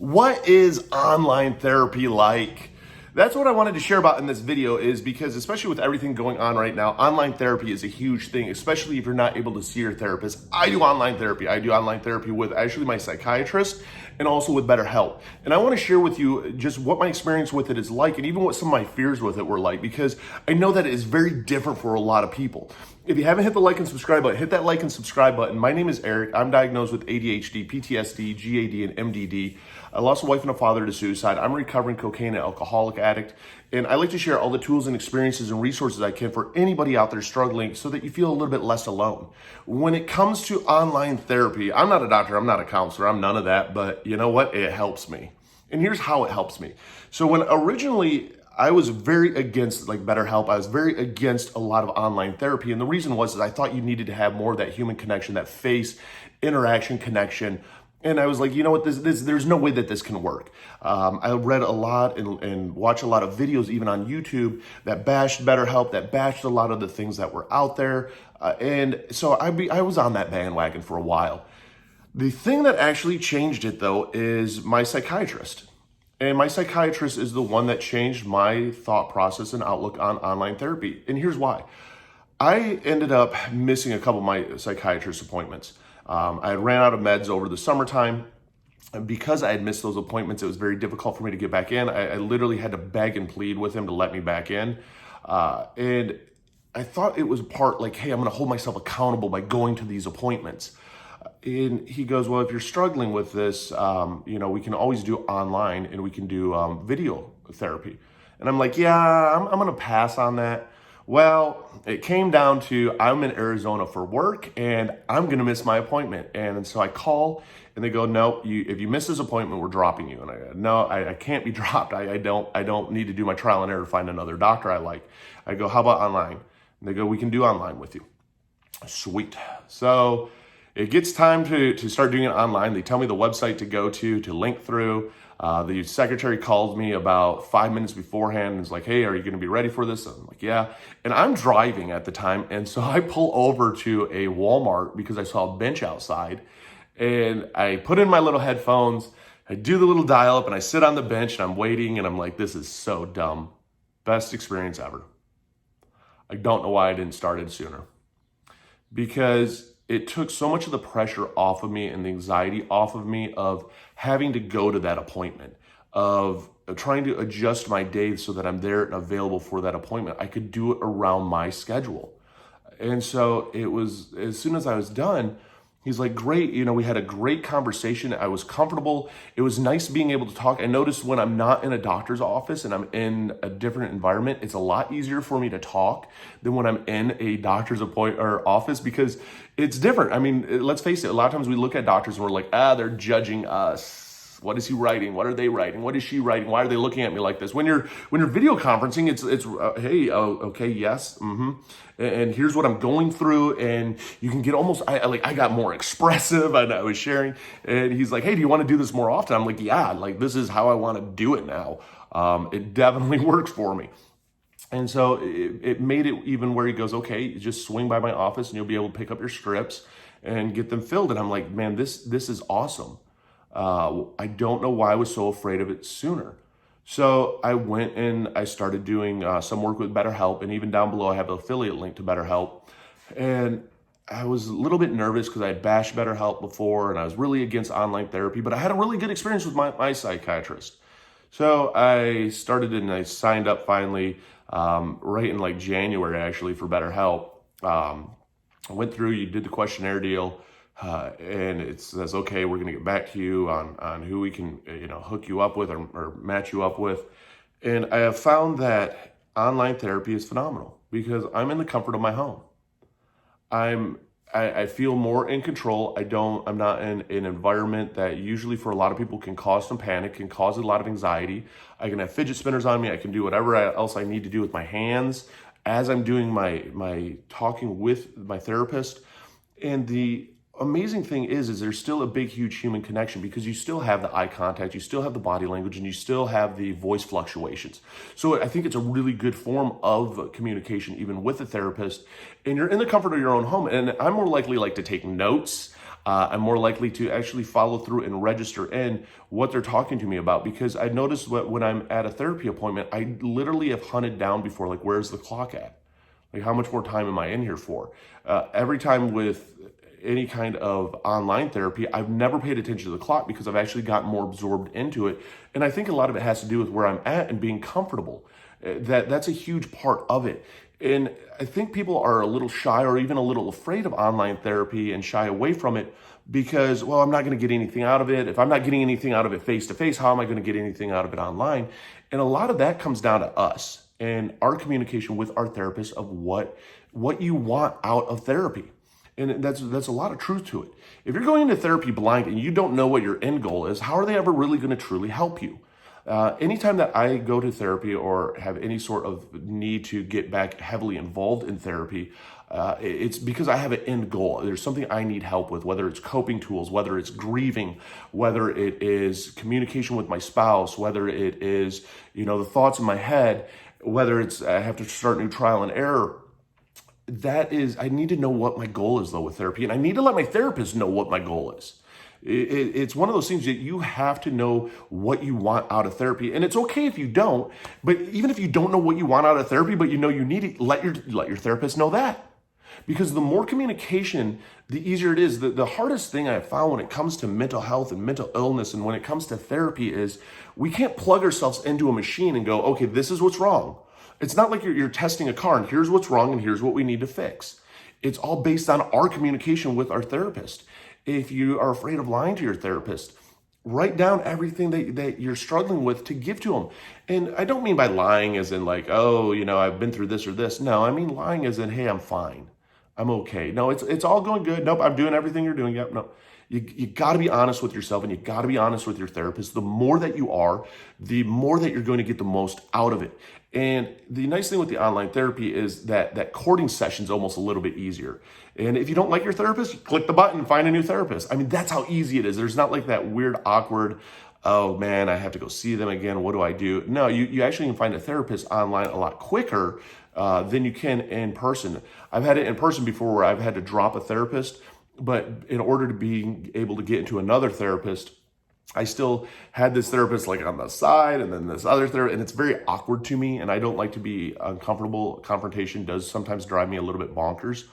What is online therapy like? That's what I wanted to share about in this video, is because especially with everything going on right now, online therapy is a huge thing, especially if you're not able to see your therapist. I do online therapy. I do online therapy with actually my psychiatrist and also with BetterHelp. And I want to share with you just what my experience with it is like, and even what some of my fears with it were like, because I know that it is very different for a lot of people. If you haven't hit the like and subscribe button, hit that like and subscribe button. My name is Eric. I'm diagnosed with ADHD, PTSD, GAD, and MDD. I lost a wife and a father to suicide. I'm a recovering cocaine and alcoholic addict. And I like to share all the tools and experiences and resources I can for anybody out there struggling so that you feel a little bit less alone. When it comes to online therapy, I'm not a doctor, I'm not a counselor, I'm none of that, but you know what? It helps me. And here's how it helps me. So when originally I was very against BetterHelp. I was very against a lot of online therapy. And the reason was I thought you needed to have more of that human connection, that face interaction connection. And I was like, you know what, there's no way that this can work. I read a lot and watched a lot of videos, even on YouTube, that bashed BetterHelp, that bashed a lot of the things that were out there. And so I was on that bandwagon for a while. The thing that actually changed it, though, is my psychiatrist. And my psychiatrist is the one that changed my thought process and outlook on online therapy. And here's why. I ended up missing a couple of my psychiatrist appointments. I had ran out of meds over the summertime. And because I had missed those appointments, it was very difficult for me to get back in. I literally had to beg and plead with him to let me back in. And I thought it was part like, hey, I'm going to hold myself accountable by going to these appointments. And he goes, well, if you're struggling with this, we can always do online and we can do video therapy. And I'm like, yeah, I'm going to pass on that. Well, it came down to I'm in Arizona for work and I'm going to miss my appointment. And so I call and they go, no, if you miss this appointment, we're dropping you. And I go, no, I can't be dropped. I don't need to do my trial and error to find another doctor I like. I go, how about online? And they go, we can do online with you. Sweet. So it gets time to start doing it online. They tell me the website to go to link through. The secretary called me about 5 minutes beforehand and is like, hey, are you going to be ready for this? I'm like, yeah. And I'm driving at the time. And so I pull over to a Walmart because I saw a bench outside. And I put in my little headphones. I do the little dial up and I sit on the bench and I'm waiting. And I'm like, this is so dumb. Best experience ever. I don't know why I didn't start it sooner. Because it took so much of the pressure off of me and the anxiety off of me of having to go to that appointment, of trying to adjust my day so that I'm there and available for that appointment. I could do it around my schedule. And so it was, as soon as I was done, he's like, great, we had a great conversation. I was comfortable. It was nice being able to talk. I noticed when I'm not in a doctor's office and I'm in a different environment, it's a lot easier for me to talk than when I'm in a doctor's office, because it's different. I mean, let's face it, a lot of times we look at doctors and we're like, they're judging us. What is he writing? What are they writing? What is she writing? Why are they looking at me like this? When you're video conferencing, it's hey, okay, yes, and here's what I'm going through, and you can get almost I got more expressive, and I was sharing, and he's like, hey, do you want to do this more often? I'm like, yeah, this is how I want to do it now. It definitely works for me. And so it made it even where he goes, okay, just swing by my office and you'll be able to pick up your scripts and get them filled. And I'm like, man, this is awesome. I don't know why I was so afraid of it sooner. So I went and I started doing some work with BetterHelp, and even down below I have an affiliate link to BetterHelp. And I was a little bit nervous because I had bashed BetterHelp before and I was really against online therapy, but I had a really good experience with my psychiatrist. So I started and I signed up finally right in January actually for BetterHelp. I went through, you did the questionnaire deal. And it says, okay, we're going to get back to you on who we can, hook you up with or match you up with. And I have found that online therapy is phenomenal because I'm in the comfort of my home. I feel more in control. I'm not in an environment that usually for a lot of people can cause some panic, can cause a lot of anxiety. I can have fidget spinners on me. I can do whatever else I need to do with my hands as I'm doing my talking with my therapist. And the amazing thing is there's still a big, huge human connection because you still have the eye contact, you still have the body language, and you still have the voice fluctuations. So I think it's a really good form of communication, even with a therapist, and you're in the comfort of your own home. And I'm more likely to take notes. I'm more likely to actually follow through and register in what they're talking to me about, because I noticed when I'm at a therapy appointment, I literally have hunted down before, like, where's the clock at? Like, how much more time am I in here for? Every time with any kind of online therapy, I've never paid attention to the clock because I've actually gotten more absorbed into it. And I think a lot of it has to do with where I'm at and being comfortable. That's a huge part of it. And I think people are a little shy or even a little afraid of online therapy and shy away from it because, well, I'm not going to get anything out of it. If I'm not getting anything out of it face to face, how am I going to get anything out of it online? And a lot of that comes down to us and our communication with our therapist of what you want out of therapy. And that's a lot of truth to it. If you're going into therapy blind and you don't know what your end goal is, how are they ever really going to truly help you? Anytime that I go to therapy or have any sort of need to get back heavily involved in therapy, it's because I have an end goal. There's something I need help with, whether it's coping tools, whether it's grieving, whether it is communication with my spouse, whether it is, the thoughts in my head, whether it's I have to start new trial and error. I need to know what my goal is though with therapy, and I need to let my therapist know what my goal is. It's one of those things that you have to know what you want out of therapy, and it's okay if you don't. But even if you don't know what you want out of therapy, but you need it, let your therapist know that, because the more communication, the easier it is. The hardest thing I have found when it comes to mental health and mental illness, and when it comes to therapy, is we can't plug ourselves into a machine and go, okay, this is what's wrong. It's not like you're testing a car and here's what's wrong and here's what we need to fix. It's all based on our communication with our therapist. If you are afraid of lying to your therapist, write down everything that you're struggling with to give to them. And I don't mean by lying as in like, oh, I've been through this or this. No, I mean lying as in, hey, I'm fine. I'm okay. No, it's all going good. Nope, I'm doing everything you're doing. Yep, no. You got to be honest with yourself, and you got to be honest with your therapist. The more that you are, the more that you're going to get the most out of it. And the nice thing with the online therapy is that courting session is almost a little bit easier. And if you don't like your therapist, you click the button and find a new therapist. I mean, that's how easy it is. There's not like that weird, awkward, oh man, I have to go see them again. What do I do? No, you actually can find a therapist online a lot quicker than you can in person. I've had it in person before where I've had to drop a therapist, but in order to be able to get into another therapist, I still had this therapist like on the side and then this other therapist, and it's very awkward to me, and I don't like to be uncomfortable. Confrontation does sometimes drive me a little bit bonkers.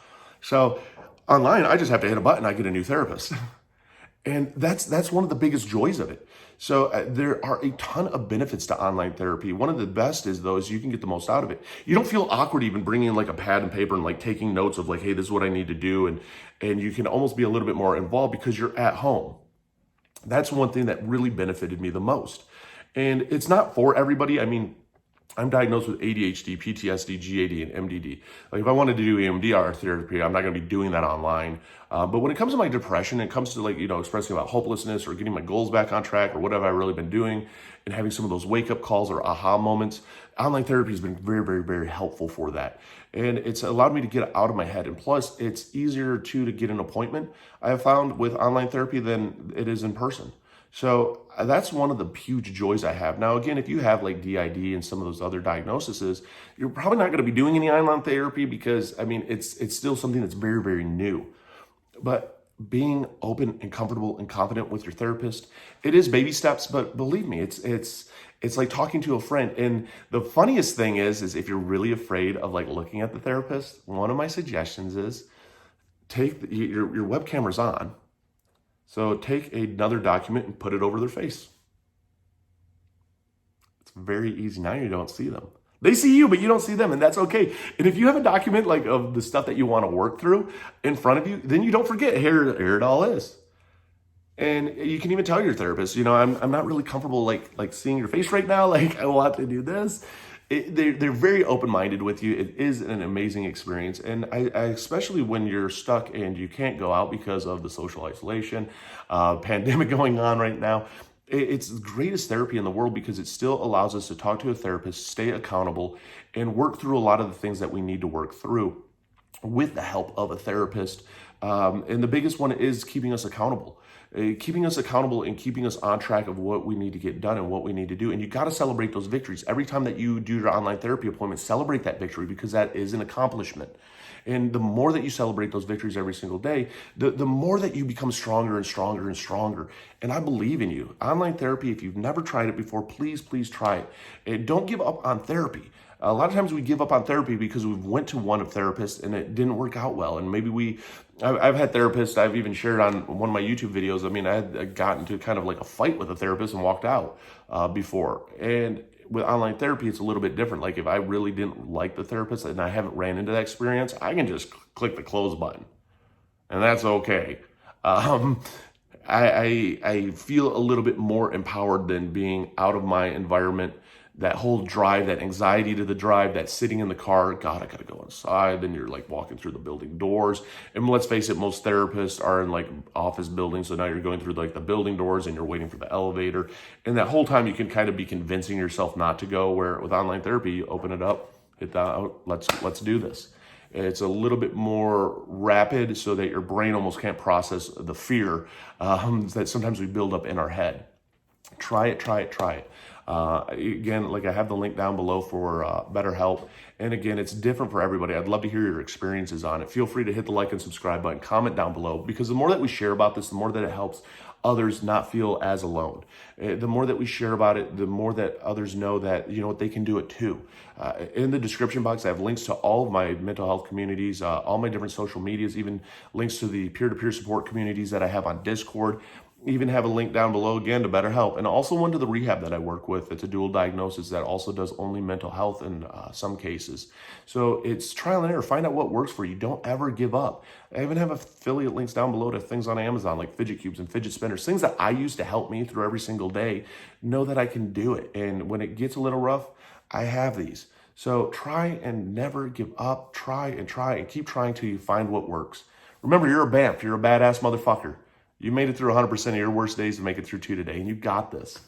So online, I just have to hit a button, I get a new therapist. And that's one of the biggest joys of it. So there are a ton of benefits to online therapy. One of the best is you can get the most out of it. You don't feel awkward even bringing in like a pad and paper and like taking notes of like, hey, this is what I need to do. And you can almost be a little bit more involved because you're at home. That's one thing that really benefited me the most. And it's not for everybody. I mean, I'm diagnosed with ADHD, PTSD, GAD, and MDD. Like if I wanted to do EMDR therapy, I'm not going to be doing that online. But when it comes to my depression, it comes to like, expressing about hopelessness or getting my goals back on track or what have I really been doing and having some of those wake up calls or aha moments, online therapy has been very, very, very helpful for that. And it's allowed me to get out of my head. And plus it's easier to get an appointment, I have found, with online therapy than it is in person. So that's one of the huge joys I have. Now, again, if you have like DID and some of those other diagnoses, you're probably not going to be doing any online therapy because, I mean, it's still something that's very, very new. But being open and comfortable and confident with your therapist, it is baby steps, but believe me, it's like talking to a friend. And the funniest thing is if you're really afraid of like looking at the therapist, one of my suggestions is take your web camera's on. So take another document and put it over their face. It's very easy. Now you don't see them. They see you, but you don't see them, and that's okay. And if you have a document like of the stuff that you want to work through in front of you, then you don't forget, here it all is. And you can even tell your therapist, I'm not really comfortable like seeing your face right now. Like I want to do this. They're very open-minded with you. It is an amazing experience. And I especially when you're stuck and you can't go out because of the social isolation, pandemic going on right now, it's the greatest therapy in the world because it still allows us to talk to a therapist, stay accountable, and work through a lot of the things that we need to work through with the help of a therapist. And the biggest one is keeping us accountable. Keeping us accountable and keeping us on track of what we need to get done and what we need to do. And you got to celebrate those victories. Every time that you do your online therapy appointment, celebrate that victory because that is an accomplishment. And the more that you celebrate those victories every single day, the more that you become stronger and stronger and stronger. And I believe in you. Online therapy, if you've never tried it before, please, please try it. And don't give up on therapy. A lot of times we give up on therapy because we went to one of therapists and it didn't work out well. And maybe I've had therapists, I've even shared on one of my YouTube videos. I mean, I had gotten into kind of like a fight with a therapist and walked out before. And with online therapy, it's a little bit different. Like if I really didn't like the therapist and I haven't ran into that experience, I can just click the close button and that's okay. I feel a little bit more empowered than being out of my environment. That whole drive, that anxiety to the drive, that sitting in the car, God, I gotta go inside. Then you're like walking through the building doors. And let's face it, most therapists are in like office buildings. So now you're going through like the building doors and you're waiting for the elevator. And that whole time you can kind of be convincing yourself not to go, where with online therapy, you open it up, hit that, let's do this. It's a little bit more rapid so that your brain almost can't process the fear that sometimes we build up in our head. Try it, try it, try it. Again, like I have the link down below for BetterHelp. And again, it's different for everybody. I'd love to hear your experiences on it. Feel free to hit the like and subscribe button, comment down below, because the more that we share about this, the more that it helps others not feel as alone. The more that we share about it, the more that others know that, you know what, they can do it too. In the description box, I have links to all of my mental health communities, all my different social medias, even links to the peer-to-peer support communities that I have on Discord. Even have a link down below again to BetterHelp, and also one to the rehab that I work with. It's a dual diagnosis that also does only mental health in some cases. So it's trial and error. Find out what works for you. Don't ever give up. I even have affiliate links down below to things on Amazon like fidget cubes and fidget spinners, things that I use to help me through every single day. Know that I can do it. And when it gets a little rough, I have these. So try and never give up. Try and keep trying till you find what works. Remember, you're a BAMF. You're a badass motherfucker. You made it through 100% of your worst days to make it through 2 today, and you got this.